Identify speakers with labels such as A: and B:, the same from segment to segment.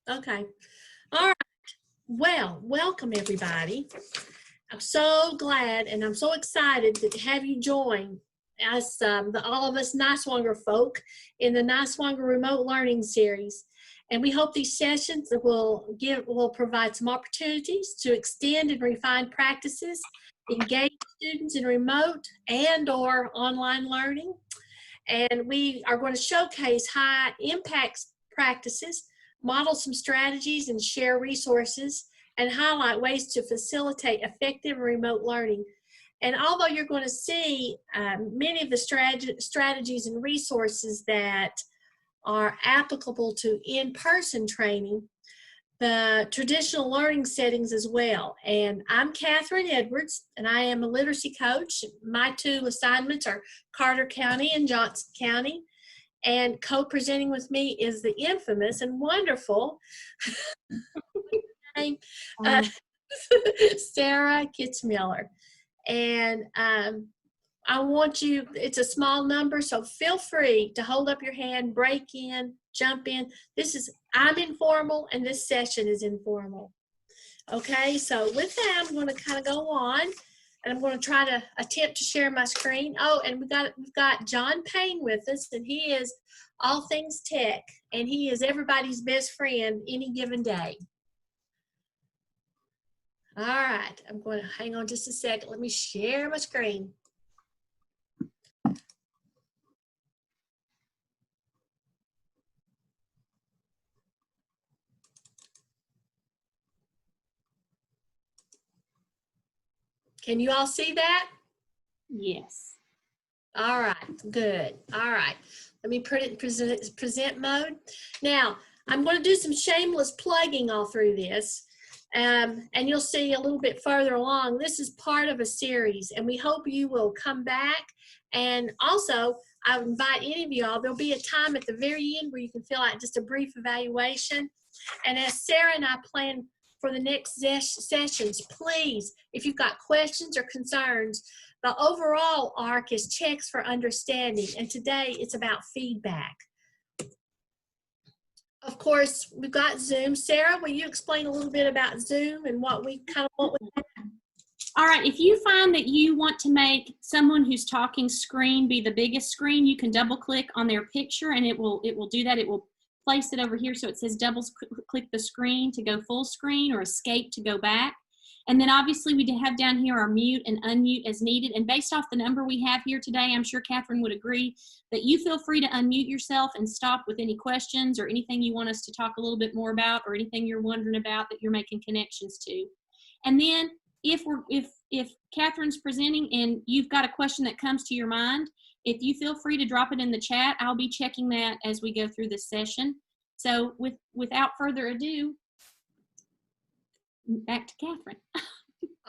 A: Okay. All right. Well, welcome everybody. I'm so glad and I'm so excited to have you join us, all of us Niswonger folk in the Niswonger Remote Learning Series. And we hope these sessions will provide some opportunities to extend and refine practices, engage students in remote and or online learning. And we are going to showcase high impact practices, model some strategies, and share resources, and highlight ways to facilitate effective remote learning. And although you're going to see many of the strategies and resources that are applicable to in-person training, the traditional learning settings as well. And I'm Catherine Edwards, and I am a literacy coach. My two assignments are Carter County and Johnson County. And co-presenting with me is the infamous and wonderful Sarah Kitzmiller. And I want you, it's a small number, so feel free to hold up your hand, break in, jump in. I'm informal and this session is informal. Okay, so with that, I'm going to kind of go on and I'm going to try to attempt to share my screen. Oh, and we've got John Payne with us, and he is all things tech, and he is everybody's best friend any given day. All right, I'm going to hang on just a second. Let me share my screen. Can you all see that?
B: Yes.
A: All right, good. All right, let me put it in present mode. Now, I'm going to do some shameless plugging all through this, and you'll see a little bit further along. This is part of a series, and we hope you will come back. And also, I invite any of y'all, there'll be a time at the very end where you can fill out just a brief evaluation. And as Sarah and I plan for the next sessions, please, if you've got questions or concerns, the overall arc is checks for understanding, and today it's about feedback. Of course, we've got Zoom. Sarah, will you explain a little bit about Zoom and what we kind of want with that?
B: All right, if you find that you want to make someone who's talking screen be the biggest screen, you can double click on their picture and it will do that. It will place it over here so it says double click the screen to go full screen or escape to go back. And then obviously we have down here our mute and unmute as needed. And based off the number we have here today, I'm sure Catherine would agree that you feel free to unmute yourself and stop with any questions or anything you want us to talk a little bit more about or anything you're wondering about that you're making connections to. And then if Catherine's presenting and you've got a question that comes to your mind, if you feel free to drop it in the chat, I'll be checking that as we go through this session. So without further ado, back to Catherine.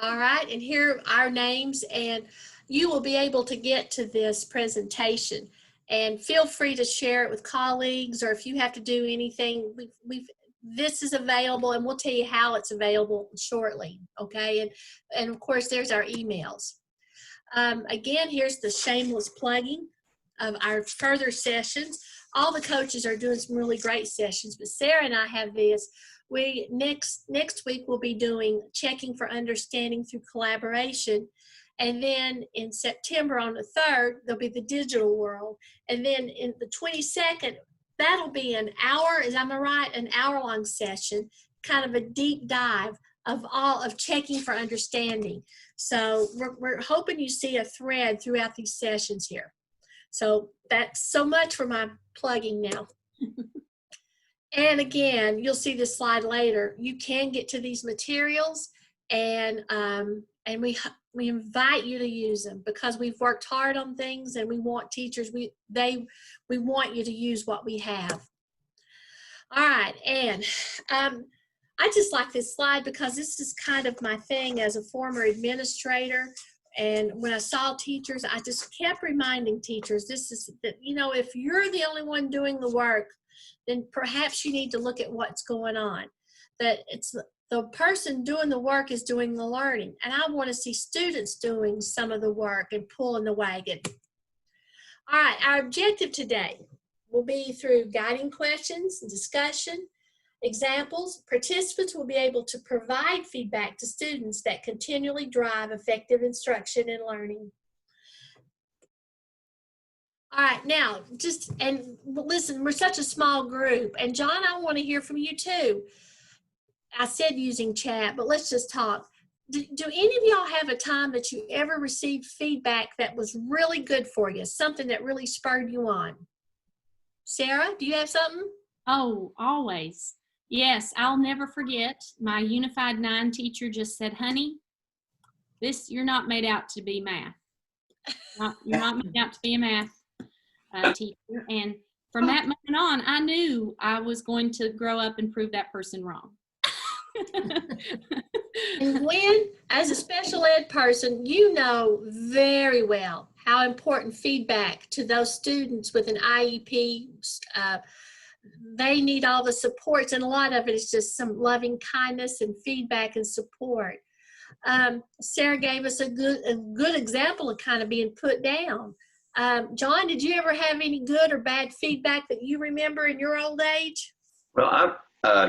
A: All right, and here are our names, and you will be able to get to this presentation. And feel free to share it with colleagues, or if you have to do anything, this is available, and we'll tell you how it's available shortly, okay? And of course, there's our emails. Again, here's the shameless plugging of our further sessions. All the coaches are doing some really great sessions, but Sarah and I have this. Next week we'll be doing checking for understanding through collaboration, and then in September on the 3rd there'll be the digital world, and then in the 22nd that'll be an hour, am I right? An hour-long session, kind of a deep dive of all of checking for understanding. So we're hoping you see a thread throughout these sessions here. So that's so much for my plugging now. And again, you'll see this slide later. You can get to these materials, and we invite you to use them because we've worked hard on things, and we want teachers. We want you to use what we have. All right, and I just like this slide because this is kind of my thing as a former administrator. And when I saw teachers, I just kept reminding teachers, if you're the only one doing the work, then perhaps you need to look at what's going on. That it's the person doing the work is doing the learning. And I want to see students doing some of the work and pulling the wagon. All right, our objective today will be through guiding questions and discussion, Examples, participants will be able to provide feedback to students that continually drive effective instruction and learning. All right, now, and listen, we're such a small group, and John, I want to hear from you too. I said using chat, but let's just talk. Do any of y'all have a time that you ever received feedback that was really good for you, something that really spurred you on? Sarah, do you have something?
B: Oh, always. Yes, I'll never forget. My Unified 9 teacher just said, honey, you're not made out to be math. You're not made out to be a math teacher. And from that moment on, I knew I was going to grow up and prove that person wrong.
A: And Gwen, as a special ed person, you know very well how important feedback to those students with an IEP. They need all the supports, and a lot of it is just some loving kindness and feedback and support. Sarah gave us a good example of kind of being put down. John, did you ever have any good or bad feedback that you remember in your old age?
C: Well,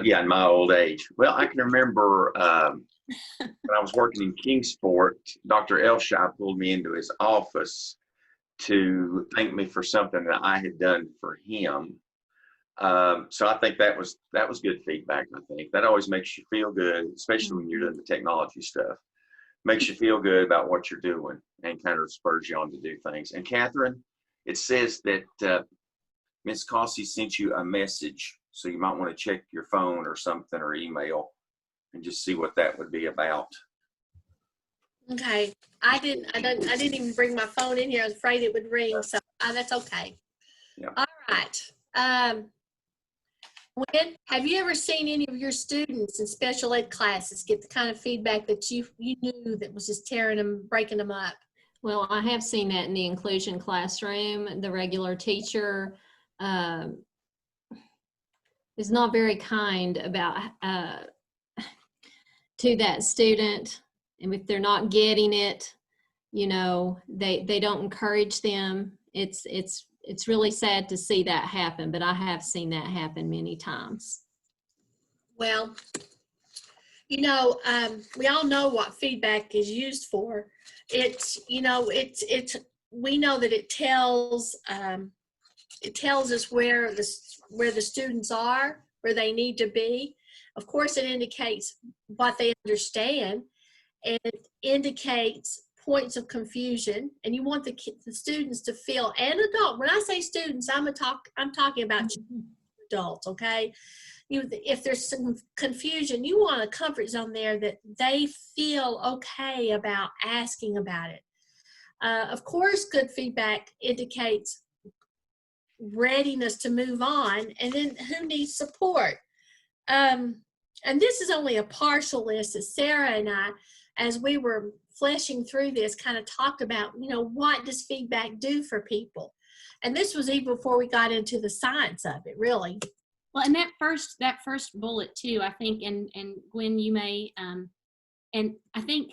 C: yeah, in my old age. Well, I can remember when I was working in Kingsport, Dr. Elshai pulled me into his office to thank me for something that I had done for him. So I think that was good feedback. I think that always makes you feel good, especially when you're doing the technology stuff. Makes you feel good about what you're doing and kind of spurs you on to do things. And Catherine, it says that Ms. Cossey sent you a message, so you might want to check your phone or something or email and just see what that would be about.
A: Okay, I didn't even bring my phone in here. I was afraid it would ring, so that's okay.
C: Yeah.
A: All right. Gwen, have you ever seen any of your students in special ed classes get the kind of feedback that you knew that was just tearing them, breaking them up?
D: Well, I have seen that in the inclusion classroom. The regular teacher is not very kind about to that student, and if they're not getting it, you know, they don't encourage them. It's really sad to see that happen, but I have seen that happen many times.
A: Well, you know, we all know what feedback is used for. We know that it tells us where the students are, where they need to be. Of course, it indicates what they understand, and it indicates points of confusion, and you want the students to feel, and adult. When I say students, I'm talking about adults. Okay, if there's some confusion, you want a comfort zone there that they feel okay about asking about it. Of course, good feedback indicates readiness to move on, and then who needs support. And this is only a partial list that Sarah and I, as we were fleshing through this, kind of talked about, you know, what does feedback do for people? And this was even before we got into the science of it, really.
B: Well, and that first bullet too, I think, and Gwen, you may, and I think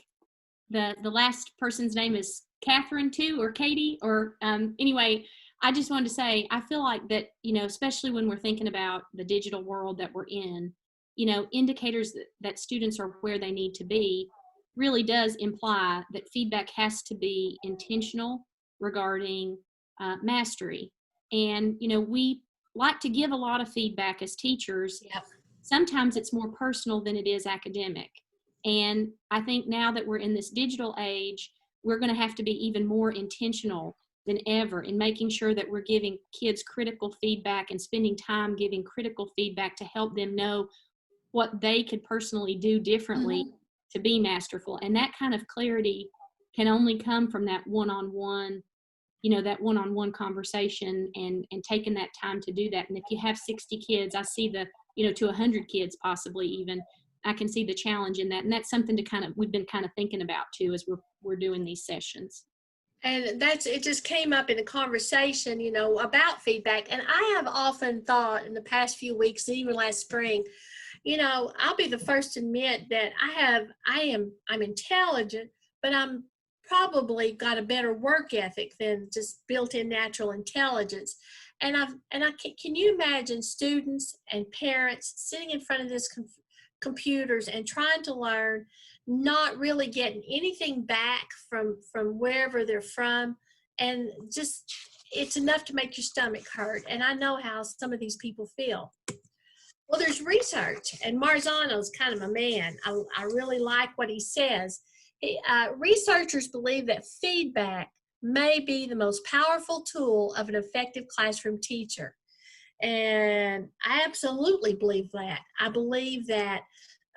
B: the last person's name is Catherine too, or Katie, or anyway, I just wanted to say, I feel like that, you know, especially when we're thinking about the digital world that we're in, you know, indicators that students are where they need to be really does imply that feedback has to be intentional regarding mastery. And, you know, we like to give a lot of feedback as teachers.
A: Yep.
B: Sometimes it's more personal than it is academic. And I think now that we're in this digital age, we're going to have to be even more intentional than ever in making sure that we're giving kids critical feedback and spending time giving critical feedback to help them know what they could personally do differently to be masterful. And that kind of clarity can only come from that one-on-one, you know, that one-on-one conversation and taking that time to do that. And if you have 60 kids, I see to 100 kids possibly even, I can see the challenge in that. And that's something we've been kind of thinking about too, as we're doing these sessions.
A: And it just came up in a conversation, you know, about feedback. And I have often thought in the past few weeks, even last spring, you know, I'll be the first to admit that I'm intelligent, but I'm probably got a better work ethic than just built-in natural intelligence. And can you imagine students and parents sitting in front of this computers and trying to learn, not really getting anything back from wherever they're from, and just it's enough to make your stomach hurt. And I know how some of these people feel. Well, there's research, and Marzano's kind of a man. I really like what he says. Researchers believe that feedback may be the most powerful tool of an effective classroom teacher. And I absolutely believe that. I believe that,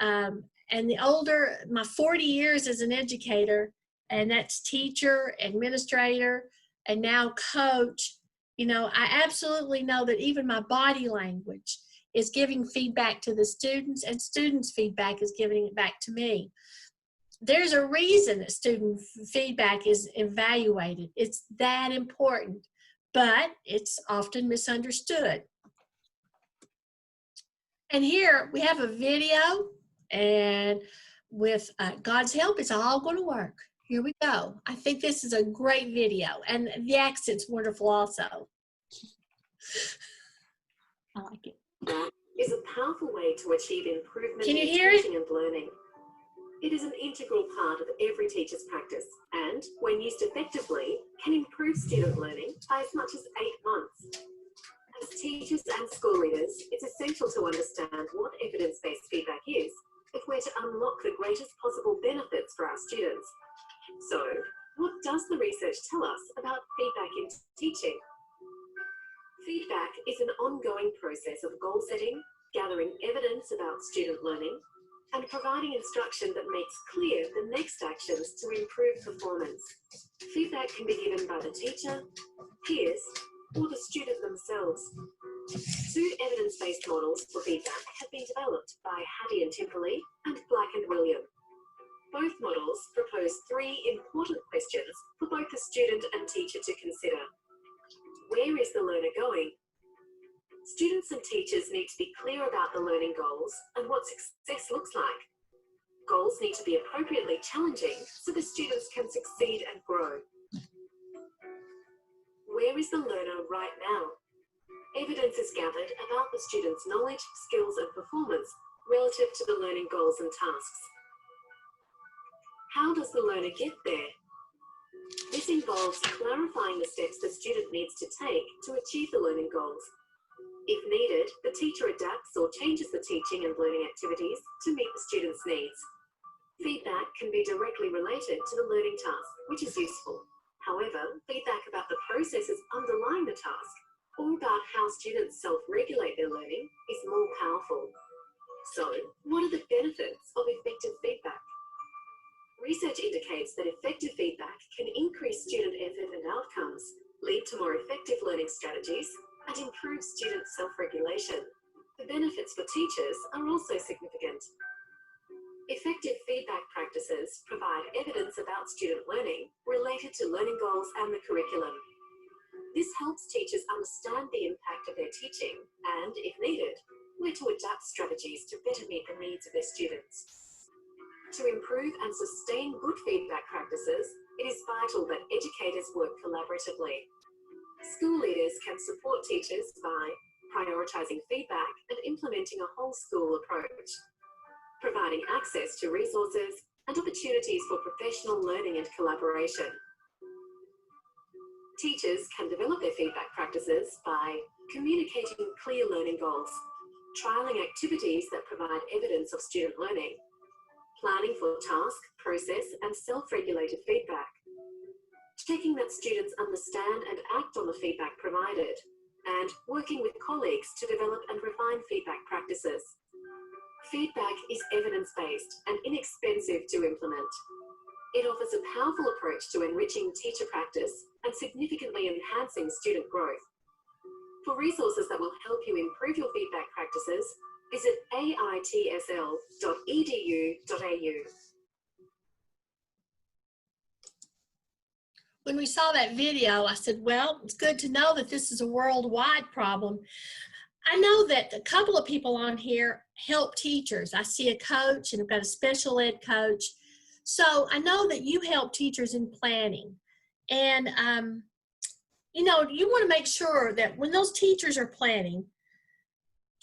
A: and the older, my 40 years as an educator, and that's teacher, administrator, and now coach, you know, I absolutely know that even my body language is giving feedback to the students, and students' feedback is giving it back to me. There's a reason that student feedback is evaluated. It's that important, but it's often misunderstood. And here we have a video, and with God's help, it's all going to work. Here we go. I think this is a great video, and the accent's wonderful also.
B: I like it.
E: Is a powerful way to achieve improvement
A: Can you
E: in
A: hear it?
E: teaching and learning. It is an integral part of every teacher's practice, and when used effectively, can improve student learning by as much as 8 months. As teachers and school leaders, it's essential to understand what evidence-based feedback is if we're to unlock the greatest possible benefits for our students. So, what does the research tell us about feedback in teaching? Feedback is an ongoing process of goal setting, gathering evidence about student learning, and providing instruction that makes clear the next actions to improve performance. Feedback can be given by the teacher, peers, or the student themselves. 2 evidence-based models for feedback have been developed by Hattie and Timperley and Black and William. Both models propose 3 important questions for both the student and teacher to consider. Where is the learner going? Students and teachers need to be clear about the learning goals and what success looks like. Goals need to be appropriately challenging so the students can succeed and grow. Where is the learner right now? Evidence is gathered about the student's knowledge, skills, and performance relative to the learning goals and tasks. How does the learner get there? This involves clarifying the steps the student needs to take to achieve the learning goals. If needed, the teacher adapts or changes the teaching and learning activities to meet the student's needs. Feedback can be directly related to the learning task, which is useful. However, feedback about the processes underlying the task or about how students self-regulate their learning is more powerful. So, what are the benefits of effective feedback? Research indicates that effective feedback can increase student effort and outcomes, lead to more effective learning strategies, and improve student self-regulation. The benefits for teachers are also significant. Effective feedback practices provide evidence about student learning related to learning goals and the curriculum. This helps teachers understand the impact of their teaching and, if needed, where to adapt strategies to better meet the needs of their students. To improve and sustain good feedback practices, it is vital that educators work collaboratively. School leaders can support teachers by prioritising feedback and implementing a whole school approach, providing access to resources and opportunities for professional learning and collaboration. Teachers can develop their feedback practices by communicating clear learning goals, trialling activities that provide evidence of student learning, planning for task, process, and self-regulated feedback, checking that students understand and act on the feedback provided, and working with colleagues to develop and refine feedback practices. Feedback is evidence-based and inexpensive to implement. It offers a powerful approach to enriching teacher practice and significantly enhancing student growth. For resources that will help you improve your feedback practices, visit aitsl.edu.au.
A: When we saw that video, I said, well, it's good to know that this is a worldwide problem. I know that a couple of people on here help teachers. I see a coach, and I've got a special ed coach So I know that you help teachers in planning, and you know, you want to make sure that when those teachers are planning,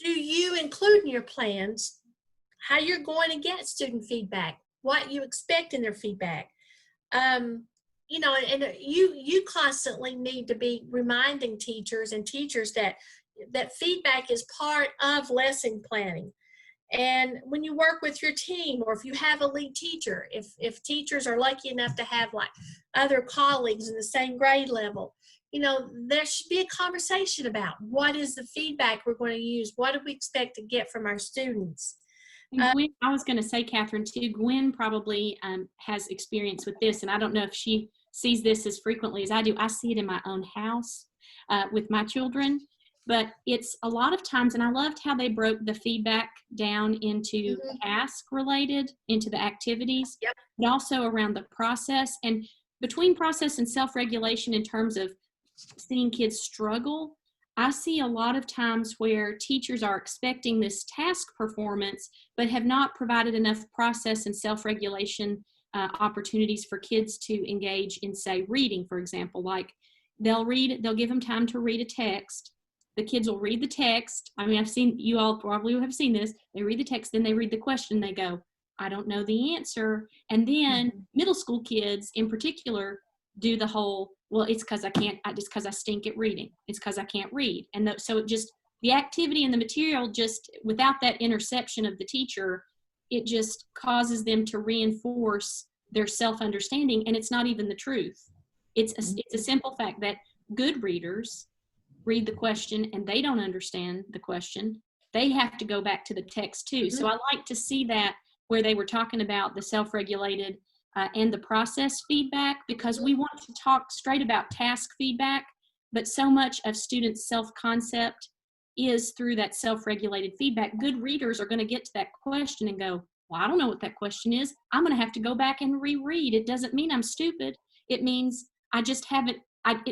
A: do you include in your plans how you're going to get student feedback, what you expect in their feedback? You know, and you constantly need to be reminding teachers and teachers that feedback is part of lesson planning. And when you work with your team, or if you have a lead teacher, if teachers are lucky enough to have like other colleagues in the same grade level, you know, there should be a conversation about what is the feedback we're going to use, what do we expect to get from our students.
B: And Gwen, I was going to say, Catherine, too, Gwen probably has experience with this, and I don't know if she sees this as frequently as I do. I see it in my own house with my children, but it's a lot of times, and I loved how they broke the feedback down into task related, into the activities,
A: Yep.
B: but also around the process, and between process and self-regulation in terms of seeing kids struggle. I see a lot of times where teachers are expecting this task performance, but have not provided enough process and self-regulation opportunities for kids to engage in, say, reading, for example. Like they'll give them time to read a text. The kids will read the text. I mean, I've seen, you all probably have seen this. They read the text, then they read the question, they go, I don't know the answer. And then middle school kids in particular do the whole, well, it's because I can't, just because I stink at reading. It's because I can't read. And so it just, the activity and the material, just without that interception of the teacher, it just causes them to reinforce their self-understanding, and it's not even the truth. It's a simple fact that good readers read the question and they don't understand the question. They have to go back to the text too. So I like to see that where they were talking about the self-regulated and the process feedback, because we want to talk straight about task feedback, but so much of students' self-concept is through that self-regulated feedback. Good readers are going to get to that question and go, well, I don't know what that question is. I'm going to have to go back and reread. It doesn't mean I'm stupid. It means I just haven't,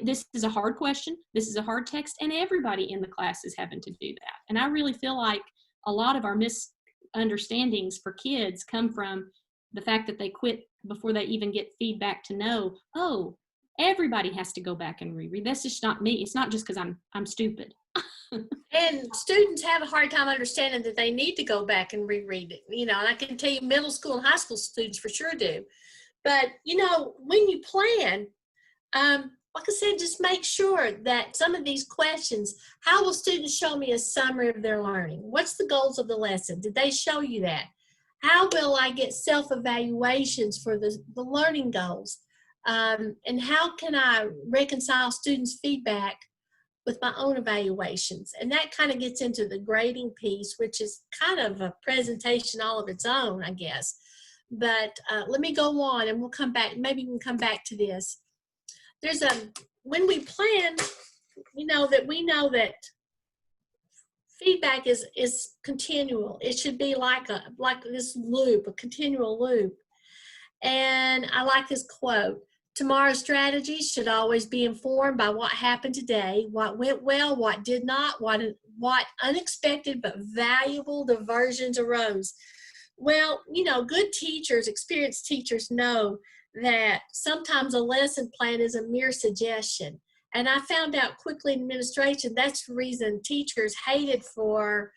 B: this is a hard question. This is a hard text, and everybody in the class is having to do that. And I really feel like a lot of our misunderstandings for kids come from the fact that they quit before they even get feedback to know, oh, everybody has to go back and reread. That's just not me. It's not just because I'm stupid.
A: And students have a hard time understanding that they need to go back and reread it. You know, and I can tell you middle school and high school students for sure do. But, you know, when you plan, like I said, just make sure that some of these questions, how will students show me a summary of their learning? What's the goals of the lesson? Did they show you that? How will I get self-evaluations for the learning goals? And how can I reconcile students' feedback with my own evaluations? And that kind of gets into the grading piece, which is kind of a presentation all of its own, I guess. But let me go on and we'll come back. Maybe we can come back to this. There's when we plan, you know, that we know that feedback is continual. It should be like this loop, a continual loop. And I like this quote: tomorrow's strategies should always be informed by what happened today, what went well, what did not, what unexpected but valuable diversions arose. Well, you know, good teachers, experienced teachers know that sometimes a lesson plan is a mere suggestion. And I found out quickly in administration, that's the reason teachers hated for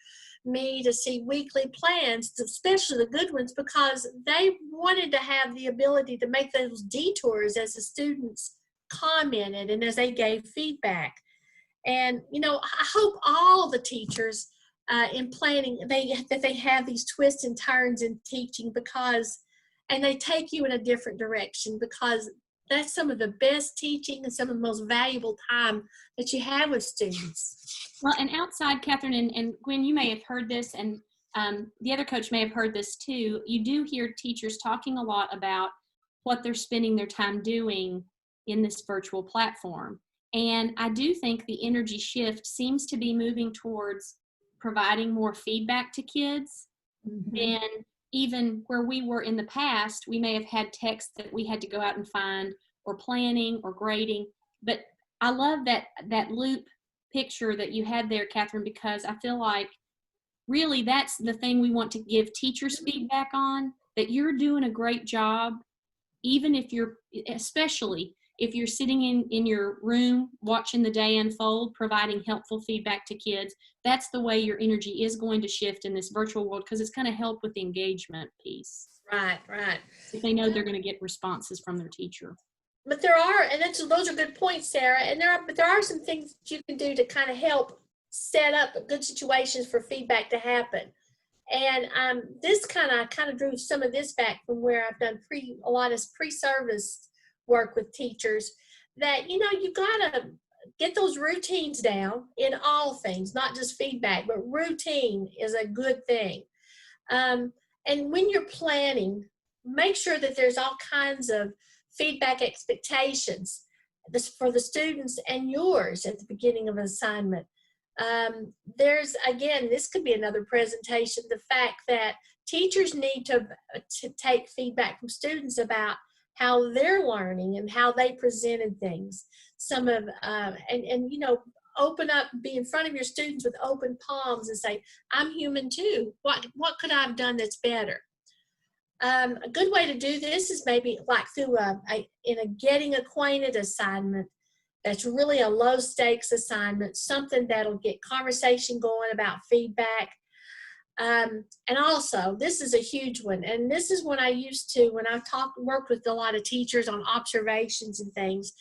A: me to see weekly plans, especially the good ones, because they wanted to have the ability to make those detours as the students commented and as they gave feedback. And, you know, I hope all the teachers in planning, that they have these twists and turns in teaching, and they take you in a different direction, because that's some of the best teaching and some of the most valuable time that you have with students.
B: Well, and outside, Catherine and Gwen, you may have heard this, and the other coach may have heard this too. You do hear teachers talking a lot about what they're spending their time doing in this virtual platform. And I do think the energy shift seems to be moving towards providing more feedback to kids than even where we were in the past. We may have had text that we had to go out and find, or planning or grading. But I love that loop picture that you had there, Catherine, because I feel like really that's the thing we want to give teachers feedback on, that you're doing a great job, even if you're, especially if you're sitting in your room watching the day unfold, providing helpful feedback to kids. That's the way your energy is going to shift in this virtual world, because it's going to help with the engagement piece.
A: Right, right.
B: If they know they're going to get responses from their teacher.
A: But there are, and those are good points, Sarah. And there are some things that you can do to kind of help set up good situations for feedback to happen. And this kind of drew some of this back from where I've done a lot of pre-service work with teachers. That you got to get those routines down in all things, not just feedback, but routine is a good thing. And when you're planning, make sure that there's all kinds of feedback expectations for the students and yours at the beginning of an assignment. There's, again, this could be another presentation, the fact that teachers need to take feedback from students about how they're learning and how they presented things. Open up, be in front of your students with open palms and say, I'm human too. What could I have done that's better? A good way to do this is maybe like through in a getting acquainted assignment. That's really a low stakes assignment, something that'll get conversation going about feedback. And also, this is a huge one. And this is when I used to, when I worked with a lot of teachers on observations and things,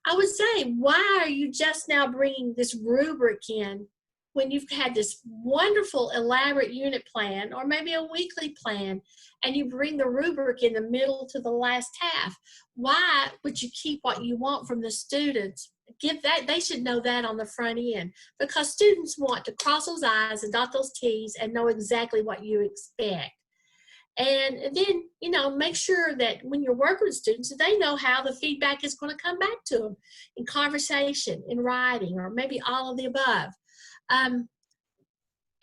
A: I would say, why are you just now bringing this rubric in when you've had this wonderful elaborate unit plan or maybe a weekly plan, and you bring the rubric in the middle to the last half? Why would you keep what you want from the students? Give that, they should know that on the front end, because students want to cross those I's and dot those T's and know exactly what you expect. And then, make sure that when you're working with students, they know how the feedback is going to come back to them in conversation, in writing, or maybe all of the above. And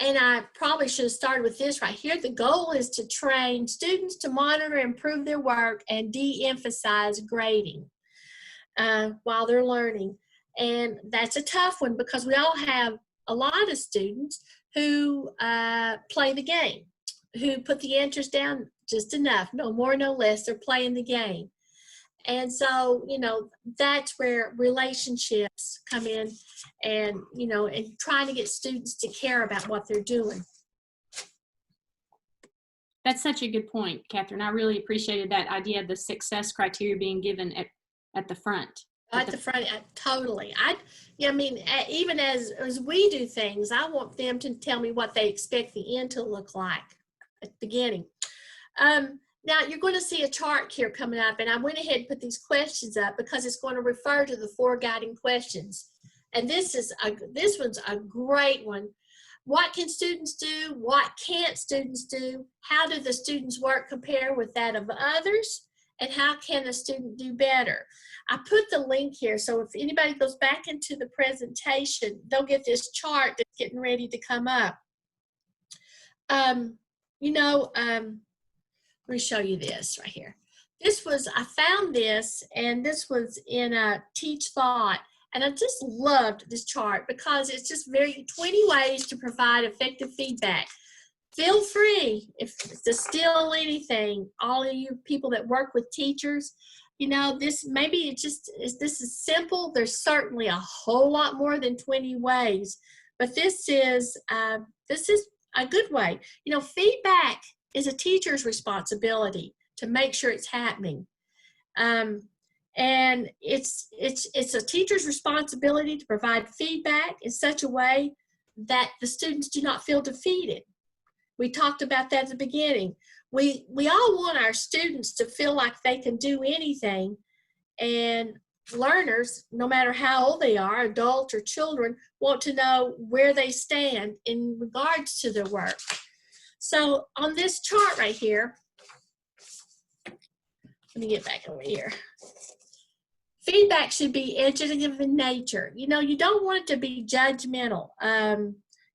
A: I probably should have started with this right here. The goal is to train students to monitor and improve their work and de-emphasize grading while they're learning. And that's a tough one, because we all have a lot of students who play the game, who put the answers down just enough, no more, no less. They're playing the game. And so, that's where relationships come in, and, and trying to get students to care about what they're doing.
B: That's such a good point, Catherine. I really appreciated that idea of the success criteria being given at the front.
A: At the front, totally. Even as we do things, I want them to tell me what they expect the end to look like at the beginning. Now you're going to see a chart here coming up, and I went ahead and put these questions up because it's going to refer to the 4 guiding questions. And this one's a great one. What can students do? What can't students do? How do the students' work compare with that of others? And how can a student do better? I put the link here, so if anybody goes back into the presentation, they'll get this chart that's getting ready to come up. Let me show you this right here. I found this, and this was in a Teach Thought, and I just loved this chart because it's just 20 ways to provide effective feedback. Feel free, if to steal anything, all of you people that work with teachers, this is simple. There's certainly a whole lot more than 20 ways, but this is a good way. Feedback is a teacher's responsibility to make sure it's happening. And it's a teacher's responsibility to provide feedback in such a way that the students do not feel defeated. We talked about that at the beginning. We all want our students to feel like they can do anything, and learners, no matter how old they are, adults or children, want to know where they stand in regards to their work. So on this chart right here, let me get back over here. Feedback should be educative in nature. You don't want it to be judgmental.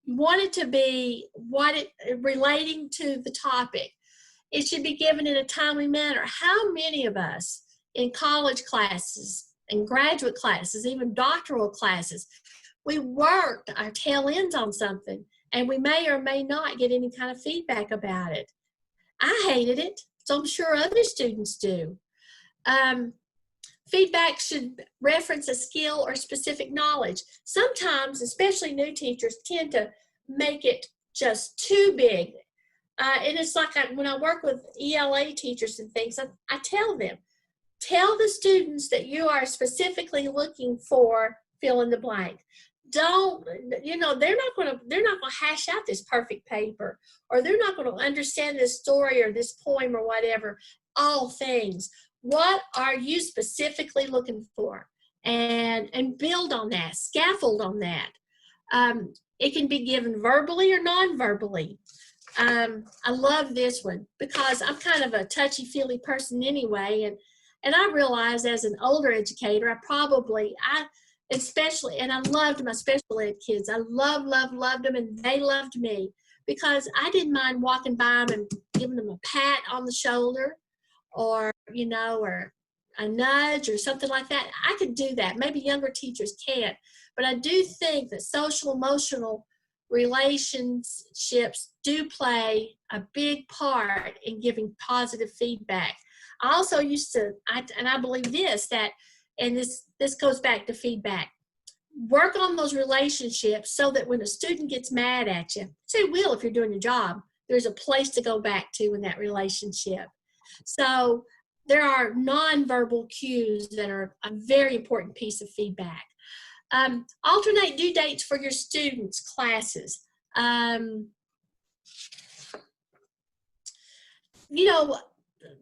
A: You want it to be relating to the topic. It should be given in a timely manner. How many of us in college classes and graduate classes, even doctoral classes, we worked our tail ends on something, and we may or may not get any kind of feedback about it. I hated it, so I'm sure other students do. Feedback should reference a skill or specific knowledge. Sometimes, especially new teachers, tend to make it just too big. And it's like when I work with ELA teachers and things, I tell them, tell the students that you are specifically looking for fill in the blank. Don't, they're not going to hash out this perfect paper, or they're not going to understand this story or this poem or whatever. All things. What are you specifically looking for? And build on that, scaffold on that. It can be given verbally or non-verbally. I love this one because I'm kind of a touchy-feely person anyway, and I realize as an older educator, especially, and I loved my special ed kids. I loved them, and they loved me because I didn't mind walking by them and giving them a pat on the shoulder, or or a nudge or something like that. I could do that. Maybe younger teachers can't, but I do think that social emotional relationships do play a big part in giving positive feedback. I also used to, and I believe this, and this goes back to feedback. Work on those relationships so that when a student gets mad at you, say will if you're doing your job, there's a place to go back to in that relationship. So there are nonverbal cues that are a very important piece of feedback. Alternate due dates for your students' classes.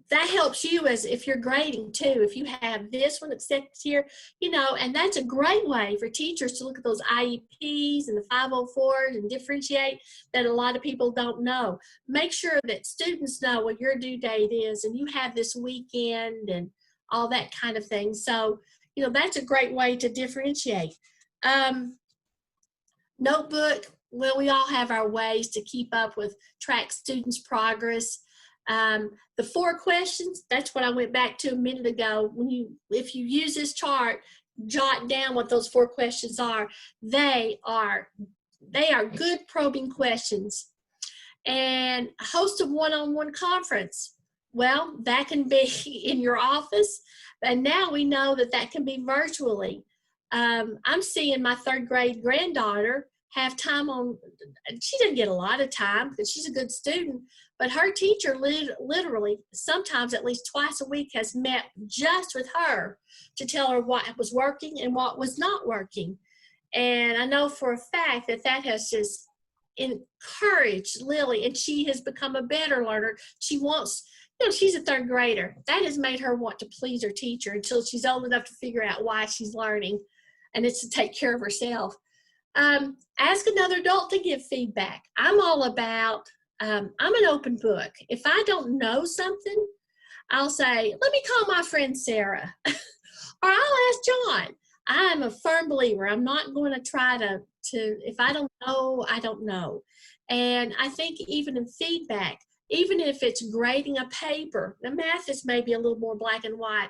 A: That helps you as if you're grading too. If you have this one accepted here, and that's a great way for teachers to look at those IEPs and the 504s and differentiate that a lot of people don't know. Make sure that students know what your due date is and you have this weekend and all that kind of thing. So, that's a great way to differentiate. Notebook, well, we all have our ways to keep up with track students' progress. The 4 questions, that's what I went back to a minute ago. If you use this chart, jot down what those 4 questions are. They are good probing questions. And host a one-on-one conference. Well, that can be in your office, and now we know that can be virtually. I'm seeing my 3rd grade granddaughter have time on, she didn't get a lot of time because she's a good student, but her teacher literally sometimes at least twice a week has met just with her to tell her what was working and what was not working. And I know for a fact that has just encouraged Lily, and she has become a better learner. She wants, she's a 3rd grader. That has made her want to please her teacher until she's old enough to figure out why she's learning, and it's to take care of herself. Ask another adult to give feedback. I'm all about, I'm an open book. If I don't know something, I'll say, let me call my friend Sarah, or I'll ask John. I'm a firm believer. I'm not going to try to, if I don't know, I don't know. And I think even in feedback, even if it's grading a paper, the math is maybe a little more black and white,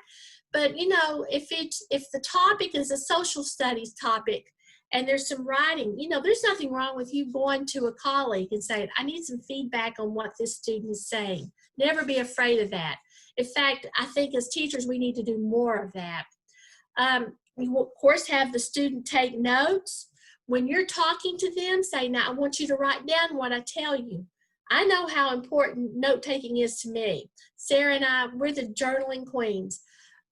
A: but if the topic is a social studies topic, and there's some writing, there's nothing wrong with you going to a colleague and saying, I need some feedback on what this student is saying. Never be afraid of that. In fact, I think as teachers, we need to do more of that. You will, of course, have the student take notes. When you're talking to them, say, now I want you to write down what I tell you. I know how important note-taking is to me. Sarah and I, we're the journaling queens.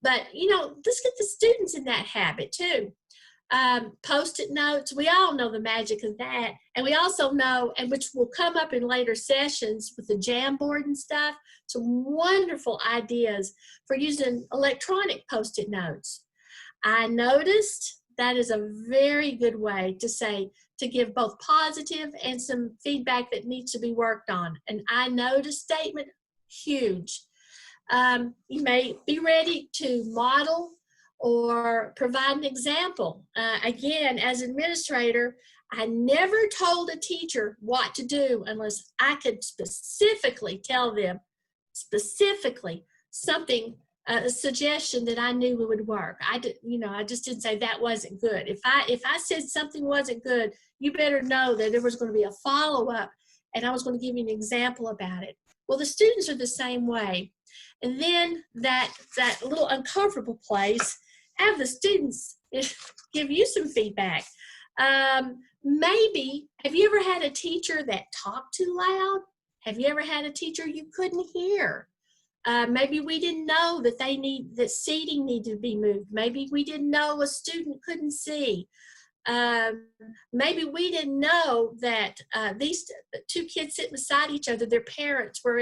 A: But, let's get the students in that habit too. Post-it notes, we all know the magic of that. And we also know, and which will come up in later sessions with the Jamboard and stuff, some wonderful ideas for using electronic post-it notes. I noticed that is a very good way to give both positive and some feedback that needs to be worked on. An I noticed statement, huge. You may be ready to model or provide an example. Again, as administrator, I never told a teacher what to do unless I could specifically tell them, something, a suggestion that I knew would work. I just didn't say that wasn't good. If I said something wasn't good, you better know that there was going to be a follow-up, and I was going to give you an example about it. Well, the students are the same way. And then that little uncomfortable place, have the students give you some feedback. Maybe, have you ever had a teacher that talked too loud? Have you ever had a teacher you couldn't hear? Maybe we didn't know that seating needed to be moved. Maybe we didn't know a student couldn't see. Maybe we didn't know that these two kids sitting beside each other, their parents were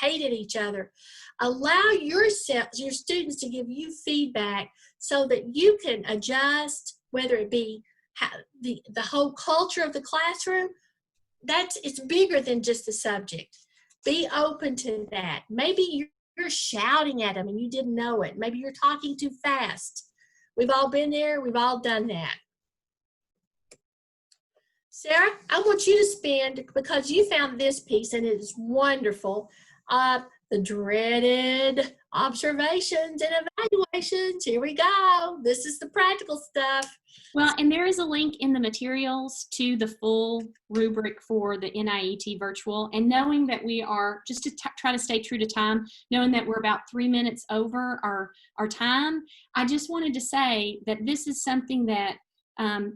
A: hated each other. Allow your students to give you feedback so that you can adjust, whether it be the whole culture of the classroom. It's bigger than just the subject. Be open to that. Maybe you're shouting at them and you didn't know it. Maybe you're talking too fast. We've all been there. We've all done that. Sarah, I want you to spend, because you found this piece and it is wonderful, the dreaded observations and evaluations. Here we go. This is the practical stuff.
B: Well, and there is a link in the materials to the full rubric for the NIET virtual. And knowing that we are, just to try to stay true to time, knowing that we're about 3 minutes over our time, I just wanted to say that this is something that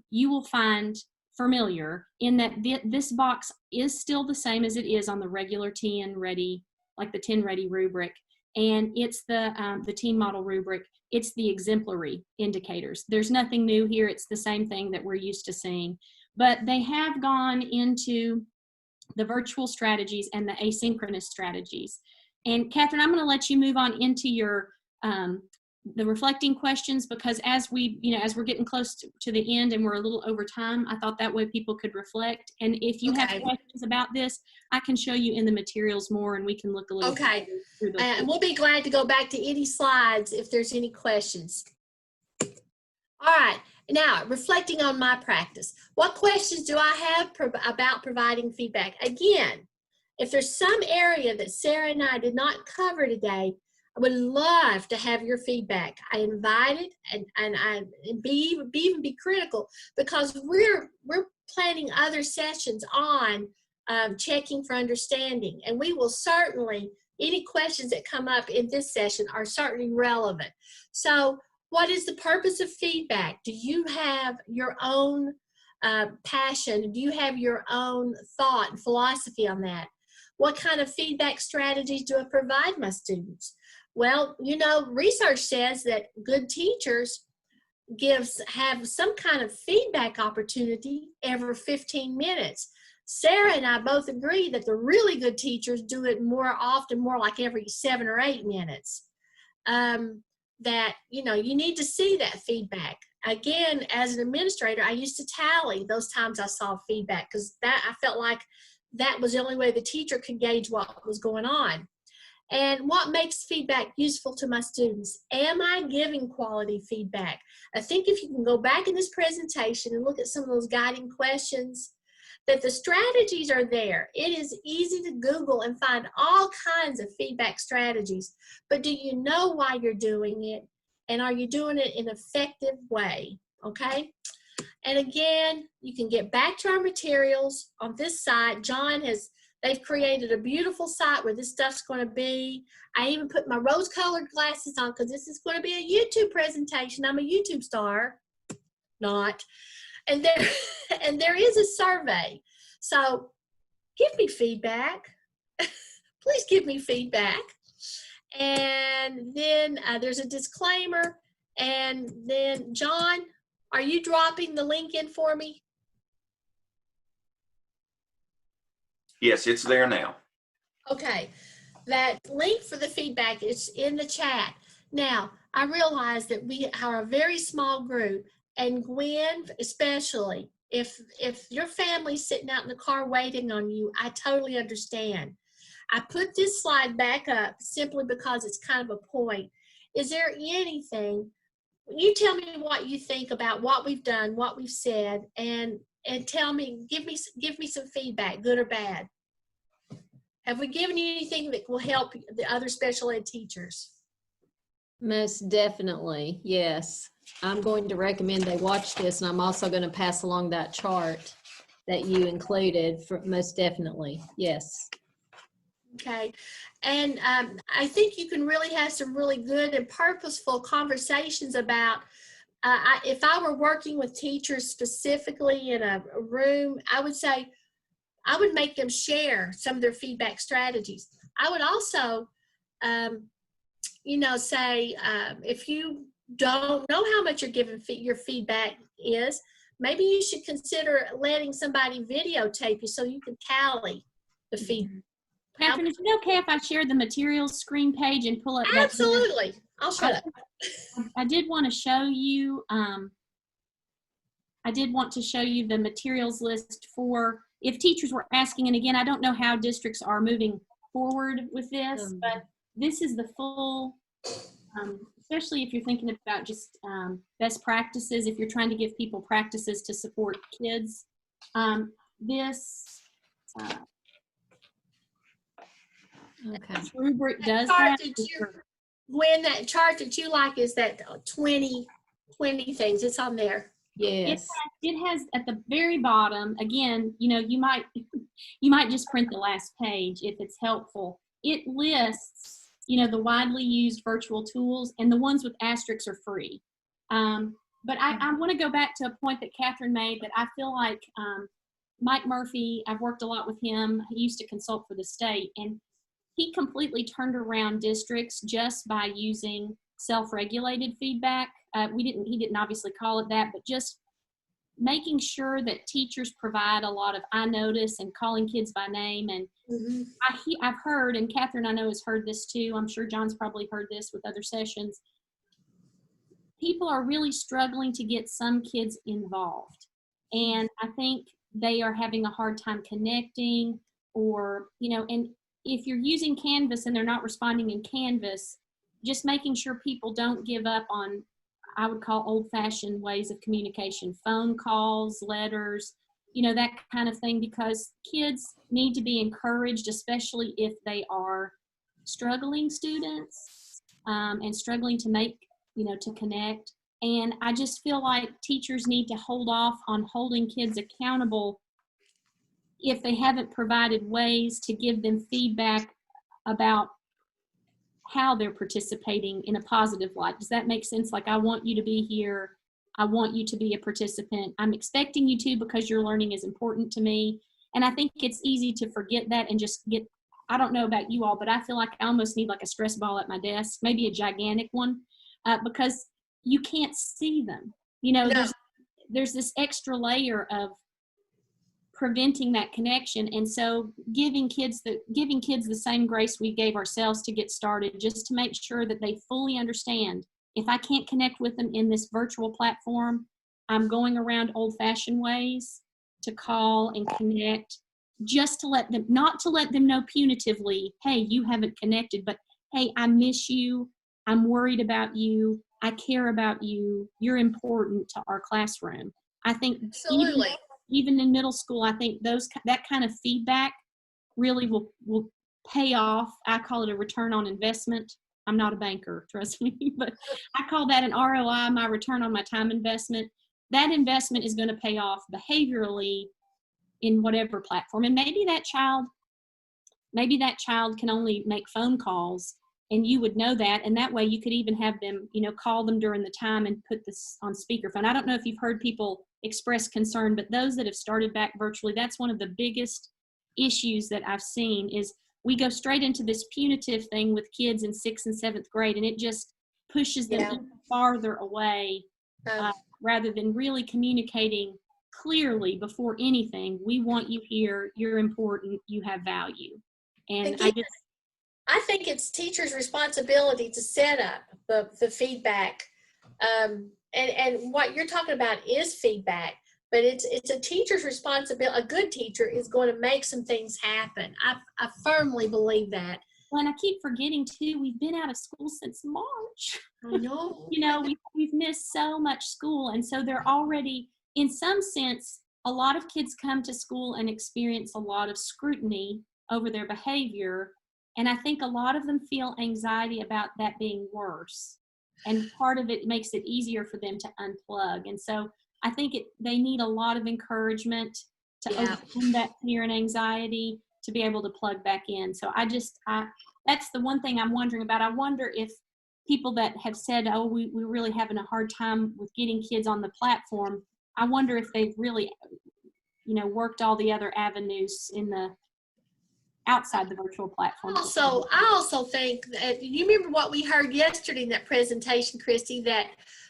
B: you will find familiar, in that this box is still the same as it is on the regular 10 ready, like the 10 ready rubric. And it's the team model rubric. It's the exemplary indicators. There's nothing new here. It's the same thing that we're used to seeing. But they have gone into the virtual strategies and the asynchronous strategies. And Catherine, I'm going to let you move on into your the reflecting questions, because as we're getting close to the end and we're a little over time, I thought that way people could reflect. And if you have questions about this, I can show you in the materials more, and we can look a little
A: Okay.
B: through those.
A: And we'll be glad to go back to any slides if there's any questions. All right. Now, reflecting on my practice. What questions do I have about providing feedback? Again, if there's some area that Sarah and I did not cover today, I would love to have your feedback. I invite it, and be critical, because we're planning other sessions on checking for understanding, and we will certainly, any questions that come up in this session are certainly relevant. So what is the purpose of feedback? Do you have your own passion? Do you have your own thought and philosophy on that? What kind of feedback strategies do I provide my students? Well, research says that good teachers have some kind of feedback opportunity every 15 minutes. Sarah and I both agree that the really good teachers do it more often, more like every 7 or 8 minutes. That, you need to see that feedback. Again, as an administrator, I used to tally those times I saw feedback, because I felt like that was the only way the teacher could gauge what was going on. And what makes feedback useful to my students? Am I giving quality feedback? I think if you can go back in this presentation and look at some of those guiding questions, that the strategies are there. It is easy to Google and find all kinds of feedback strategies, but do you know why you're doing it? And are you doing it in an effective way? Okay? And again, you can get back to our materials on this site. They've created a beautiful site where this stuff's going to be. I even put my rose-colored glasses on because this is going to be a YouTube presentation. I'm a YouTube star. Not. And there is a survey. So give me feedback. Please give me feedback. And then there's a disclaimer. And then, John, are you dropping the link in for me?
C: Yes, it's there now.
A: Okay, that link for the feedback is in the chat. Now, I realize that we are a very small group, and Gwen especially, if your family's sitting out in the car waiting on you, I totally understand. I put this slide back up simply because it's kind of a point. Is there anything, you tell me what you think about what we've done, what we've said, and tell me, give me some feedback, good or bad. Have we given you anything that will help the other special ed teachers?
D: Most definitely, yes. I'm going to recommend they watch this, and I'm also going to pass along that chart that you included, for most definitely, yes.
A: Okay. And I think you can really have some really good and purposeful conversations about, if I were working with teachers specifically in a room, I would say, I would make them share some of their feedback strategies. I would also, say, if you don't know how much you're giving your feedback is, maybe you should consider letting somebody videotape you so you can tally the feedback.
B: Catherine, is it okay if I share the materials screen page and pull up that?
A: Absolutely. I'll shut up.
B: I did want to show you, the materials list for if teachers were asking, and again, I don't know how districts are moving forward with this, but this is the full, especially if you're thinking about just best practices, if you're trying to give people practices to support kids.
D: Okay.
B: Rubric does
A: Chart
B: that.
A: when that chart that you like is that 20 things, it's on there.
D: Yes.
B: It has at the very bottom, again, you might just print the last page if it's helpful. It lists, the widely used virtual tools, and the ones with asterisks are free. But I want to go back to a point that Catherine made that I feel like Mike Murphy, I've worked a lot with him. He used to consult for the state, and he completely turned around districts just by using self-regulated feedback. He didn't obviously call it that, but just making sure that teachers provide a lot of I notice and calling kids by name. And I've heard, and Catherine I know has heard this too, I'm sure John's probably heard this with other sessions, people are really struggling to get some kids involved. And I think they are having a hard time connecting, or, and if you're using Canvas and they're not responding in Canvas, just making sure people don't give up on, I would call old-fashioned ways of communication, phone calls, letters, that kind of thing, because kids need to be encouraged, especially if they are struggling students and struggling to make, to connect. And I just feel like teachers need to hold off on holding kids accountable if they haven't provided ways to give them feedback about how they're participating in a positive light. Does that make sense? Like, I want you to be here. I want you to be a participant. I'm expecting you to because your learning is important to me. And I think it's easy to forget that and just get, I don't know about you all, but I feel like I almost need like a stress ball at my desk, maybe a gigantic one, because you can't see them.
A: No.
B: There's this extra layer of preventing that connection. And so giving kids the same grace we gave ourselves to get started, just to make sure that they fully understand, if I can't connect with them in this virtual platform, I'm going around old-fashioned ways to call and connect, just to let them, not to let them know punitively, hey, you haven't connected, but hey, I miss you, I'm worried about you, I care about you, you're important to our classroom. I think
A: Absolutely.
B: Even in middle school, I think that kind of feedback really will pay off. I call it a return on investment. I'm not a banker, trust me, but I call that an ROI, my return on my time investment. That investment is going to pay off behaviorally in whatever platform. And maybe that child can only make phone calls, and you would know that, and that way you could even have them, call them during the time and put this on speakerphone. I don't know if you've heard people express concern, but those that have started back virtually, that's one of the biggest issues that I've seen is we go straight into this punitive thing with kids in 6th and 7th grade, and it just pushes them even farther away rather than really communicating clearly before anything. We want you here, you're important, you have value. And
A: I think it's teachers' responsibility to set up the feedback. And what you're talking about is feedback, but it's a teacher's responsibility. A good teacher is going to make some things happen. I firmly believe that.
B: Well, and I keep forgetting too, we've been out of school since March.
A: I know.
B: We've missed so much school. And so they're already, in some sense, a lot of kids come to school and experience a lot of scrutiny over their behavior. And I think a lot of them feel anxiety about that being worse. And part of it makes it easier for them to unplug. And so I think they need a lot of encouragement to overcome that fear and anxiety. to be able to plug back in. So that's the one thing I'm wondering about. I wonder if people that have said, oh, we're really having a hard time with getting kids on the platform, I wonder if they've really, worked all the other avenues outside the virtual platform.
A: I also think that, you remember what we heard yesterday in that presentation, Christy, that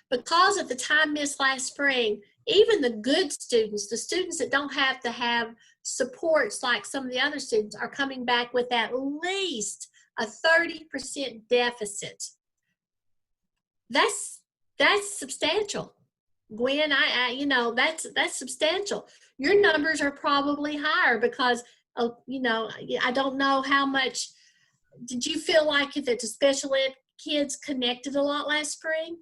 A: because of the time missed last spring, even the good students, the students that don't have to have supports like some of the other students, are coming back with at least a 30% deficit. That's substantial. Gwen, that's substantial. Your numbers are probably higher because, I don't know how much. Did you feel like that the special ed kids connected a lot last spring?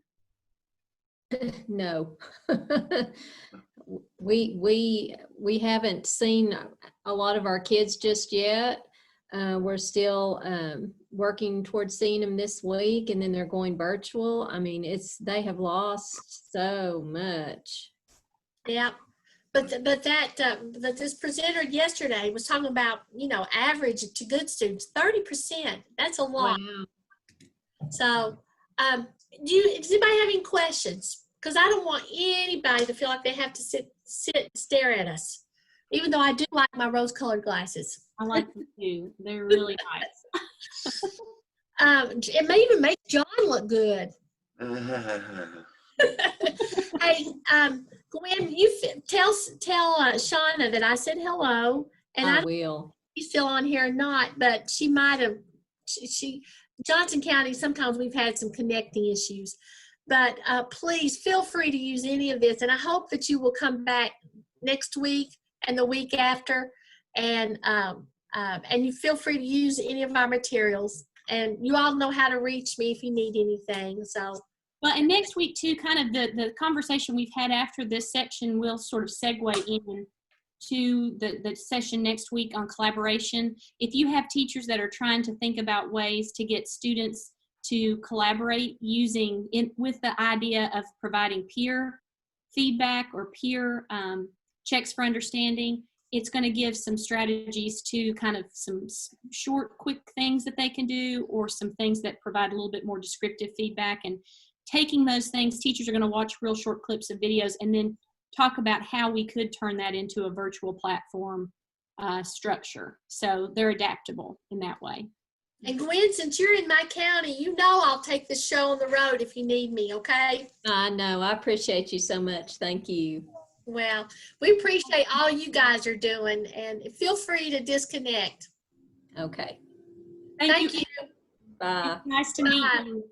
D: No. we haven't seen a lot of our kids just yet. We're still working towards seeing them this week, and then they're going virtual. I mean, they have lost so much.
A: Yeah, but this presenter yesterday was talking about, average to good students, 30%. That's a lot.
D: Wow.
A: So, does anybody have any questions? Because I don't want anybody to feel like they have to sit and stare at us, even though I do like my rose-colored glasses.
B: I like them too. They're really nice.
A: It may even make John look good. Hey, Gwen, you tell Shauna that I said hello, and
D: I will.
A: She's still on here or not, but she might have. Johnson County, sometimes we've had some connecting issues, but please feel free to use any of this, and I hope that you will come back next week and the week after, and you feel free to use any of our materials, and you all know how to reach me if you need anything. So.
B: Well, and next week too, kind of the conversation we've had after this section will sort of segue in to the session next week on collaboration. If you have teachers that are trying to think about ways to get students to collaborate with the idea of providing peer feedback or peer checks for understanding, it's going to give some strategies to kind of some short, quick things that they can do, or some things that provide a little bit more descriptive feedback. And taking those things, teachers are going to watch real short clips of videos and then talk about how we could turn that into a virtual platform structure. So they're adaptable in that way.
A: And Gwen, since you're in my county, I'll take this show on the road if you need me, okay?
D: I know. I appreciate you so much. Thank you.
A: Well, we appreciate all you guys are doing, and feel free to disconnect.
D: Okay.
A: Thank you.
D: Bye.
B: It's nice to meet you.